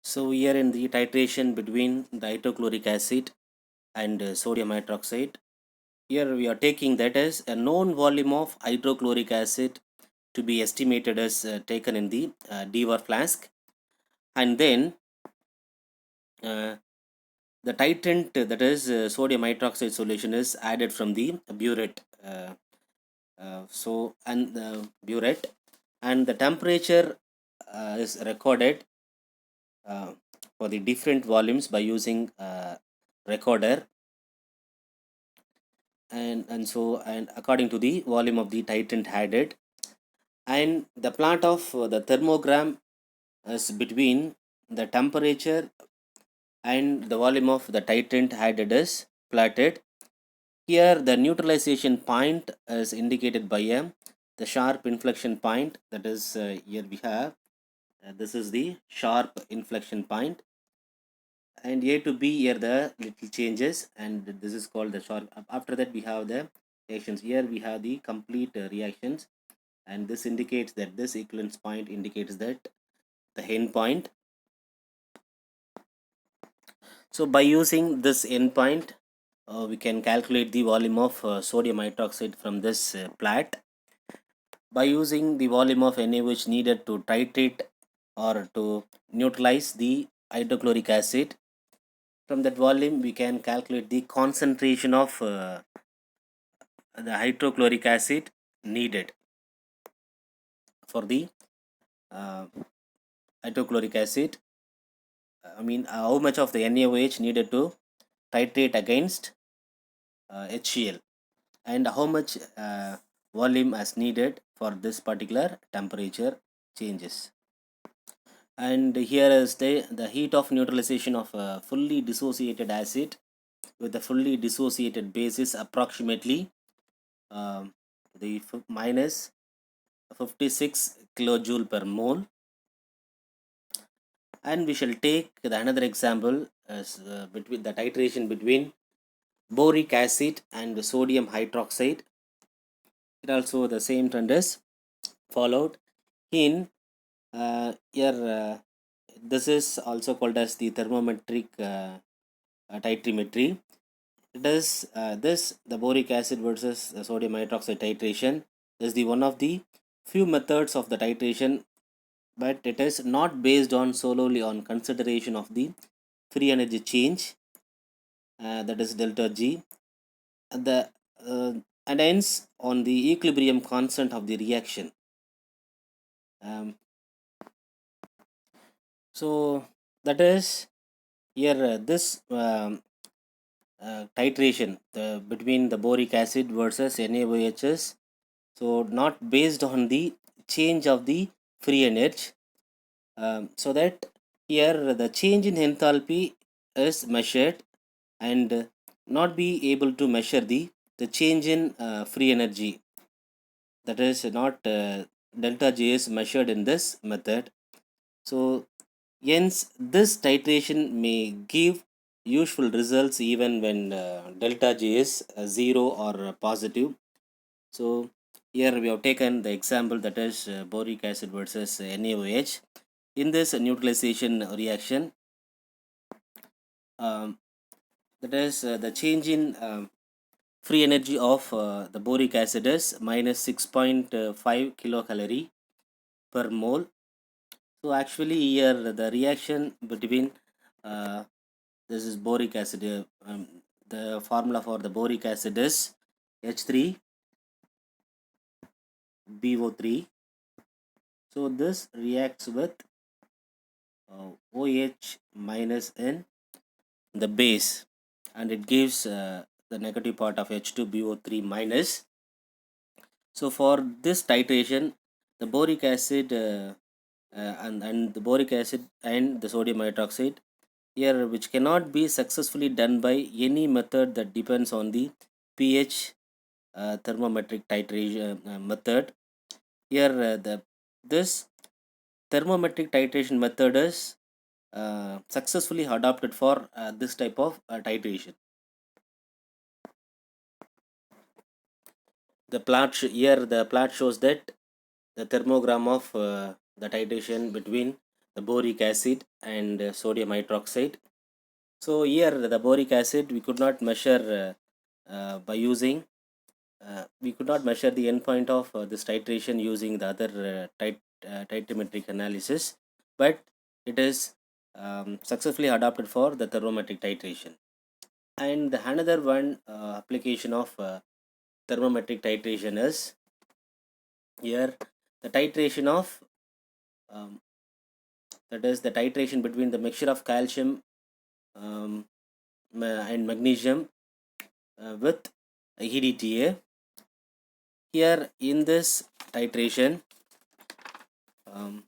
So here in the titration between the hydrochloric acid and sodium hydroxide, here we are taking that as a known volume of hydrochloric acid to be estimated as taken in the Dewar flask, and then uh, the titrant, that is sodium hydroxide solution, is added from the burette. Burette, and the temperature is recorded uh, for the different volumes by using recorder, and according to the volume of the titrant added, and the plot of the thermogram is between the temperature and the volume of the titrant added is plotted. Here the neutralization point is indicated by the sharp inflection point, that is here we have this is the sharp inflection point, and A to B, here the little changes, and this is called the sharp. After that we have the reactions. Here we have the complete reactions, and this indicates that this equivalence point indicates that the end point. So by using this end point, we can calculate the volume of sodium hydroxide from this plot. By using the volume of NaOH needed to titrate or to neutralize the hydrochloric acid, from that volume we can calculate the concentration of the hydrochloric acid needed for the uh, hydrochloric acid. How much of the NaOH needed to titrate against HCl, and how much volume as needed for this particular temperature changes. And here is the heat of neutralization of a fully dissociated acid with a fully dissociated base is approximately the minus 56 kilojoule per mole. And we shall take another example as between the titration between boric acid and sodium hydroxide. It also the same trend is followed in here. This is also called as the thermometric titrimetry. It is the boric acid versus the sodium hydroxide titration is the one of the few methods of the titration, but it is not based on solely on consideration of the free energy change, that is delta G, and the and hence on the equilibrium constant of the reaction. Um, so that is here this titration between the boric acid versus NaOH, so not based on the change of the free energy, so that here the change in enthalpy is measured, and not be able to measure the change in free energy, that is not delta J is measured in this method. So hence this titration may give useful results even when delta J is 0 or positive. So here we have taken the example, that is boric acid versus NaOH. In this neutralization reaction, um, that is the change in free energy of the boric acid is minus 6.5 kilocalorie per mole. So actually here the reaction between this is boric acid, the formula for the boric acid is H3BO3. so this reacts with OH minus in the base, and it gives the negative part of H2BO3 minus. So for this titration, the boric acid and the boric acid and the sodium hydroxide here, which cannot be successfully done by any method that depends on the pH thermometric titration method. Here this thermometric titration method is successfully adopted for this type of titration. Here the plot shows that the thermogram of the titration between the boric acid and sodium hydroxide. So here the boric acid we could not measure by using we could not measure the endpoint of this titration using the other titometric analysis, but it is successfully adopted for the thermometric titration. And another one application of thermometric titration is here the titration of um, that is the titration between the mixture of calcium and magnesium with EDTA. Here in this titration, um,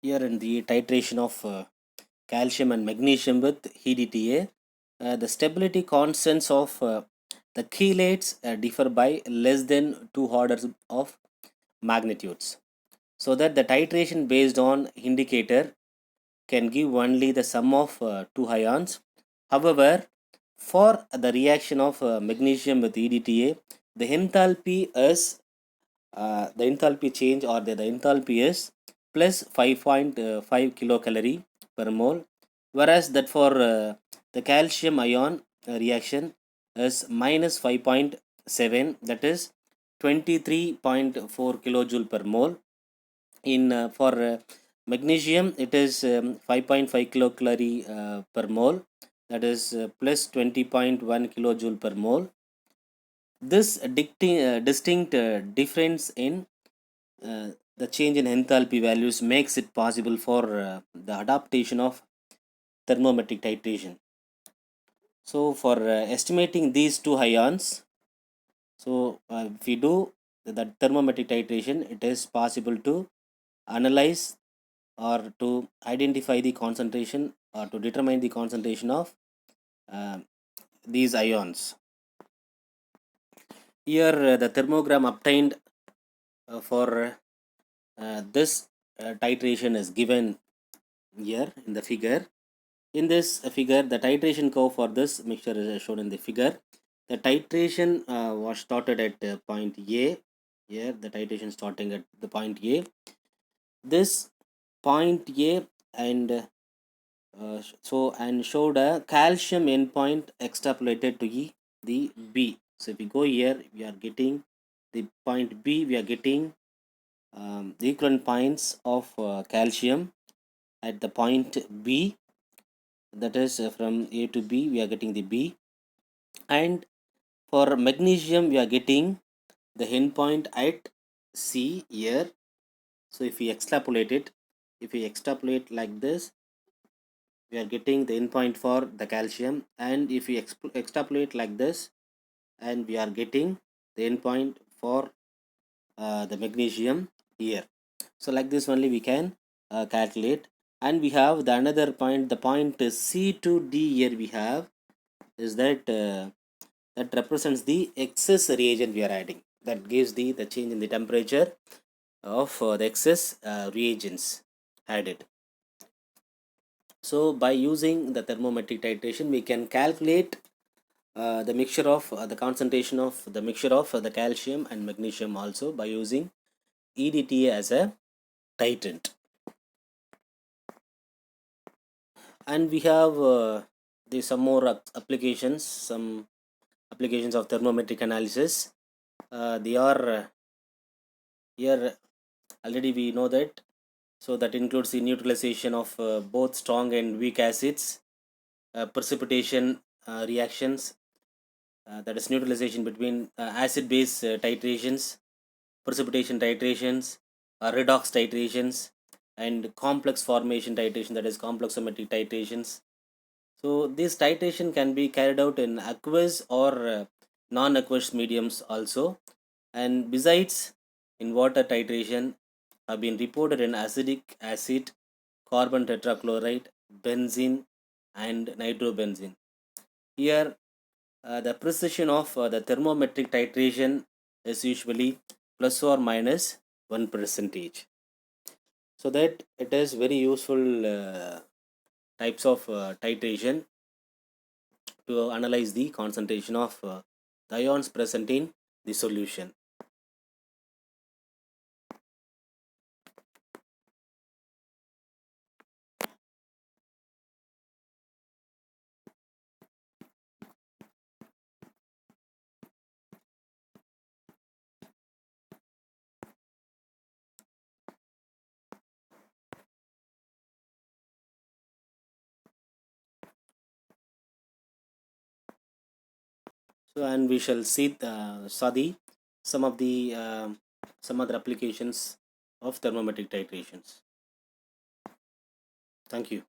here in the titration of calcium and magnesium with EDTA, the stability constants of the chelates differ by less than 2 orders of magnitudes, so that the titration based on indicator can give only the sum of two ions. However, for the reaction of magnesium with EDTA, the enthalpy is the enthalpy change or the enthalpy is plus 5.5 kilocalorie per mole, whereas that for the calcium ion reaction is minus 5.7, that is 23.4 kilojoule per mole. In for magnesium it is 5.5 kilocalorie per mole, that is plus 20.1 kilojoule per mole. This distinct difference in the change in enthalpy values makes it possible for the adaptation of thermometric titration. So for estimating these two ions, so if we do the thermometric titration, it is possible to analyze or to identify the concentration or to determine the concentration of uh, these ions. Here the thermogram obtained for this titration is given here in the figure. In this figure, the titration curve for this mixture is shown in the figure. The titration was started at point A. Here the titration starting at the point A. This point A and and showed a calcium endpoint extrapolated to the B. So if we go here, we are getting the point B, we are getting the equivalent points of calcium at the point B, that is from A to B we are getting the B, and for magnesium we are getting the endpoint at C here. So if we extrapolate it, if we extrapolate like this, we are getting the endpoint for the calcium, and if we extrapolate like this, and we are getting the endpoint for the magnesium here. So like this only we can calculate. And we have the another point, the point C to D here we have is that that represents the excess reagent we are adding, that gives the change in the temperature of the excess reagents added. So by using the thermometric titration we can calculate the mixture of the concentration of the mixture of the calcium and magnesium also by using EDTA as a titrant. And we have some more applications, some applications of thermometric analysis. They are here already we know that. So that includes the neutralization of both strong and weak acids, precipitation reactions, that is neutralization between acid base titrations, precipitation titrations, redox titrations, and complex formation titration, that is complexometric titrations. So this titration can be carried out in aqueous or non-aqueous mediums also. And besides, in water titration have been reported in acidic acid, carbon tetrachloride, benzene, and nitrobenzene. Here, the precision of the thermometric titration is usually plus or minus 1%. So that it is very useful types of titration to analyze the concentration of the ions present in the solution. So, and we shall see some of the some other applications of thermometric titrations. Thank you.